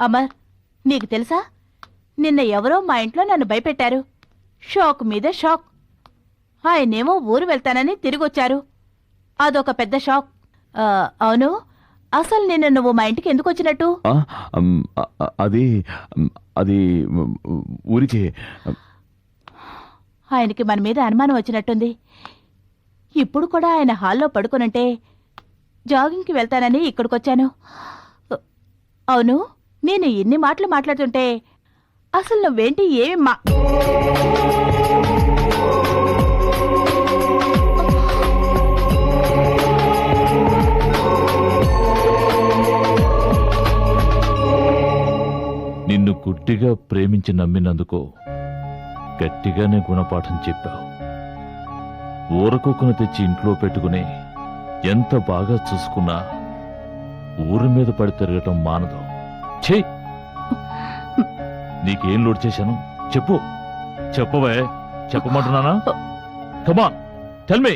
అమర్, నీకు తెలుసా, నిన్న ఎవరో మా ఇంట్లో నన్ను భయపెట్టారు. షాక్ మీద షాక్. ఆయనేమో ఊరు వెళ్తానని తిరిగొచ్చారు. అదొక పెద్ద షాక్. అవును, అసలు నిన్న నువ్వు మా ఇంటికి ఎందుకు వచ్చినట్టు? అది అది ఊరికే. ఆయనకి మన మీద అనుమానం వచ్చినట్టుంది. ఇప్పుడు కూడా ఆయన హాల్లో పడుకునుంటే జాగింగ్కి వెళ్తానని ఇక్కడికొచ్చాను. అవును, నేను ఇన్ని మాటలు మాట్లాడుతుంటే అసలు నువ్వేంటి ఏమి నిన్ను గుడ్డిగా ప్రేమించి నమ్మినందుకు గట్టిగానే గుణపాఠం చెప్పావు. ఊరకుక్కను తెచ్చి ఇంట్లో పెట్టుకుని ఎంత బాగా చూసుకున్నా ఊరి మీద పడి తిరగటం మానదు. ఛీ, నీకేం లోడ్ చేశాను చెప్పు. చెప్పవే, చెప్పమంటున్నానా? కమాన్, టెల్ మీ.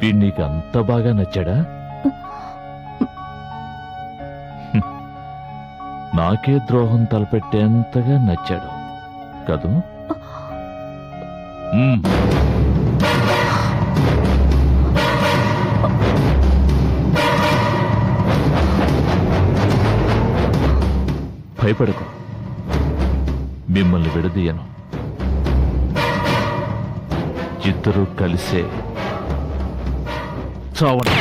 వీడు నీకు అంత బాగా నచ్చాడా? నాకే ద్రోహం తలపెట్టేంతగా నచ్చాడు కదూ? భయపడకు, మిమ్మల్ని విడదీయను. ఇద్దరూ కలిసే చావండి.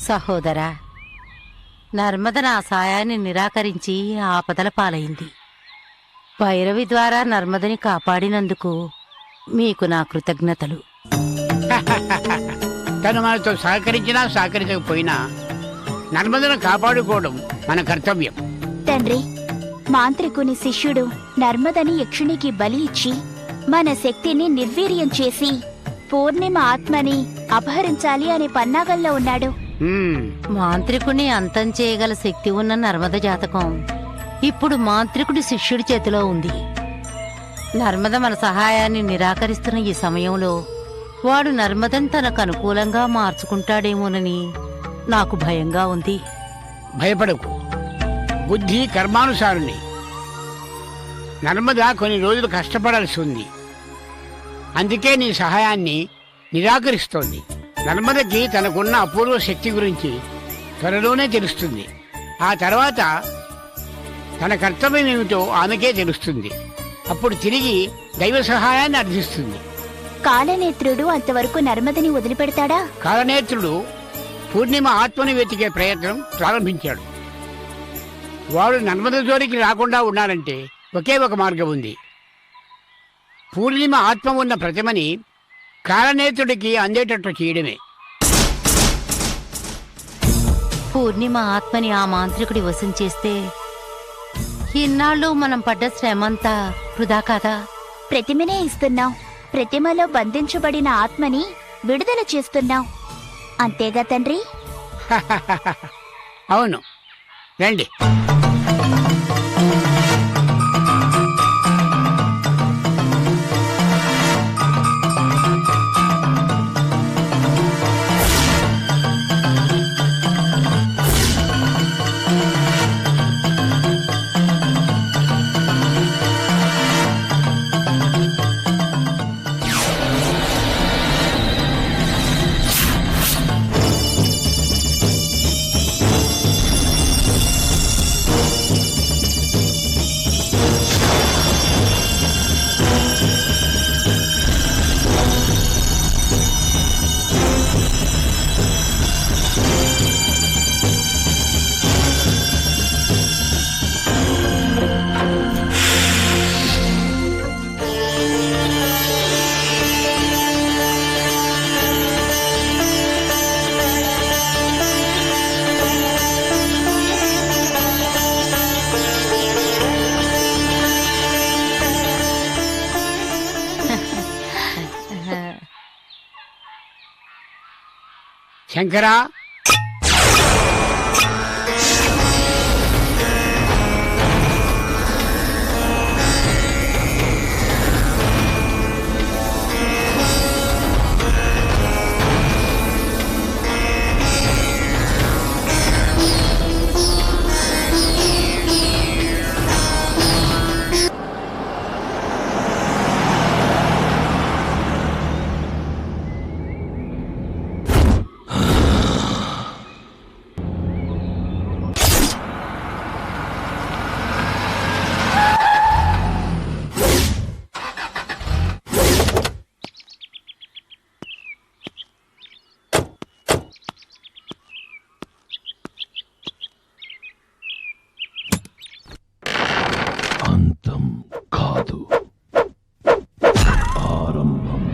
సహోదరా, నర్మద నా సాయాన్ని నిరాకరించి ఆపదల పాలైంది. భైరవి ద్వారా నర్మదని కాపాడినందుకు మీకు నా కృతజ్ఞతలు. తను మనతో సహకరించినా సహకరించకపోయినా నర్మదను కాపాడుకోవడం మన కర్తవ్యం. తండ్రి, మాంత్రికుని శిష్యుడు నర్మదని యక్షునికి బలి ఇచ్చి మన శక్తిని నిర్వీర్యం చేసి పూర్ణిమ ఆత్మని అపహరించాలి అనే పన్నాగంలో ఉన్నాడు. మాంత్రికుని అంతం చేయగల శక్తి ఉన్న నర్మద జాతకం ఇప్పుడు మాంత్రికుడి శిష్యుడి చేతిలో ఉంది. నర్మద మన సహాయాన్ని నిరాకరిస్తున్న ఈ సమయంలో వాడు నర్మదను తనకు అనుకూలంగా మార్చుకుంటాడేమోనని నాకు భయంగా ఉంది. భయపడకు, బుద్ధి కర్మానుసారుని. నర్మద కొన్ని రోజులు కష్టపడాల్సి ఉంది, అందుకే నీ సహాయాన్ని నిరాకరిస్తోంది. నర్మదకి తనకున్న అపూర్వ శక్తి గురించి త్వరలోనే తెలుస్తుంది. ఆ తర్వాత తన కర్తవ్యం ఏమిటో ఆమెకే తెలుస్తుంది. అప్పుడు తిరిగి దైవ సహాయాన్ని అర్థిస్తుంది. కాలనేత్రుడు అంతవరకు నర్మదని వదిలిపెడతాడా? కాలనేత్రుడు పూర్ణిమ ఆత్మని వెతికే ప్రయత్నం ప్రారంభించాడు. వాడు నర్మద జోలికి రాకుండా ఉండాలంటే ఒకే ఒక మార్గం ఉంది. పూర్ణిమ ఆత్మ ఉన్న ప్రతిమని కాలనేత్రుడికి అందేటట్లు చేయడమే. పూర్ణిమ ఆత్మని ఆ మాంత్రికుడి వశం చేస్తే ఇన్నాళ్ళు మనం పడ్డ శ్రమంతా వృధా కాదా? ప్రతిమనే ఇస్తున్నాం, ప్రతిమలో బంధించబడిన ఆత్మని విడుదల చేస్తున్నాం, అంతేగా తండ్రి? అవును, రండి. శంకరా, అంతం కాదు, ఆరంభం.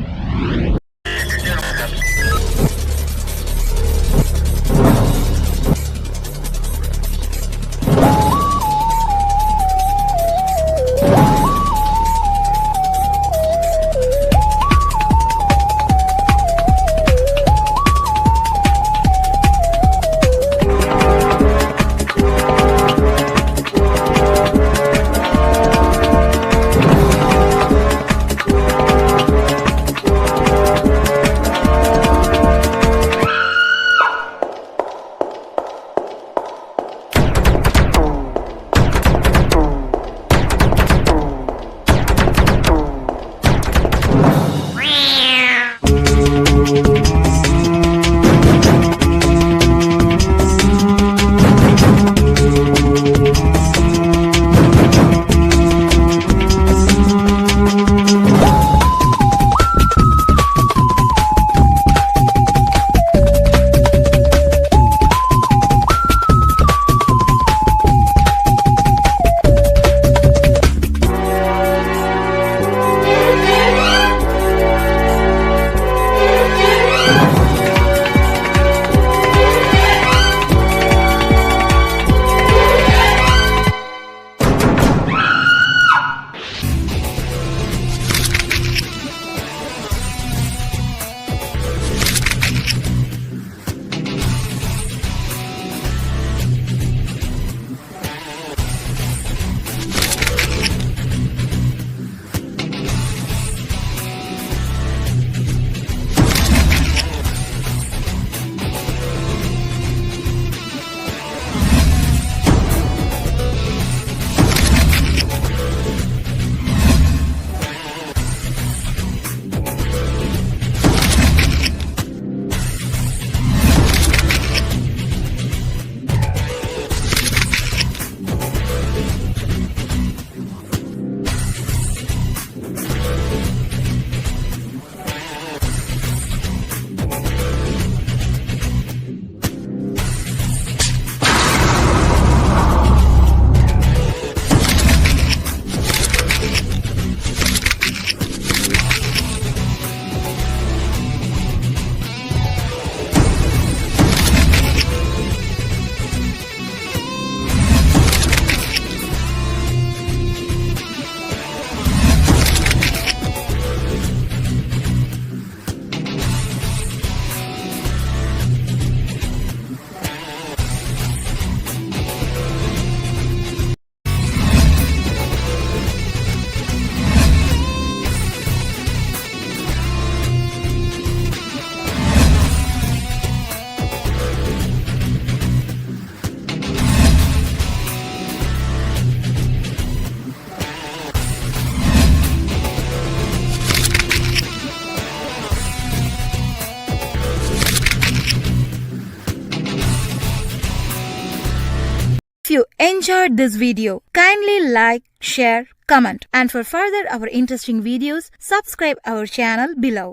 If you enjoyed this video, kindly like, share, comment, and for further our interesting videos, subscribe our channel below.